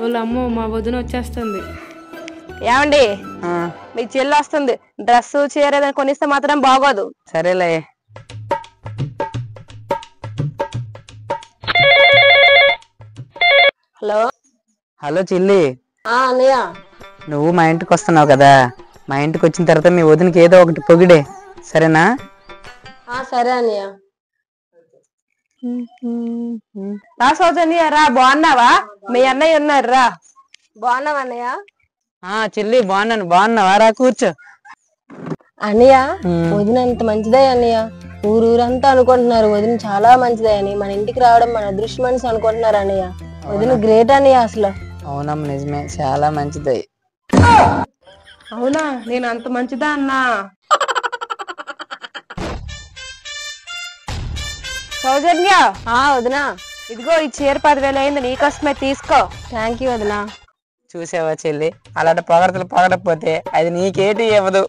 వాళ్ళ అమ్మో మా వదిన వచ్చేస్తుంది. ఏమండి మీ చెల్లి వస్తుంది, డ్రెస్ చీర ఏదైనా కొనిస్తే మాత్రం బాగోదు. సరేలే. హలో హలో చెల్లి, అన్నయ్య. నువ్వు మా ఇంటికి వస్తున్నావు కదా, మా ఇంటికి వచ్చిన తర్వాత మీ వదినకి ఏదో ఒకటి పొగిడే, సరేనా? సరే అన్నయ్య. రా సౌజన్య రా, బాగున్నావా? మీ అన్నయ్య ఉన్నారు రా. బాగున్నావా అన్నయ్య? చెల్లి బాగున్నావా? రా కూర్చో. అన్నయ్య వదిన అంత మంచిదే అన్నయ్య, ఊరంతా అనుకుంటున్నారు వదిన చాలా మంచిదే అని. మన ఇంటికి రావడం మన అదృష్టం మనిషి అనుకుంటున్నారు అన్నయ్య. వదిన గ్రేట్ అన్నయ్య అసలు. అవునమ్మ, నిజమే, చాలా మంచిది. అవునా, నేను అంత మంచిదా అన్నా? సౌజన్య వదినా, ఇదిగో ఈ చీర 10,000 అయింది, నీకోసమే తీసుకో. థ్యాంక్ యూ వదినా. చూసావా చెల్లి, అలాంటి పొగడతలు పొగడకపోతే అది నీకేటి ఇవ్వదు.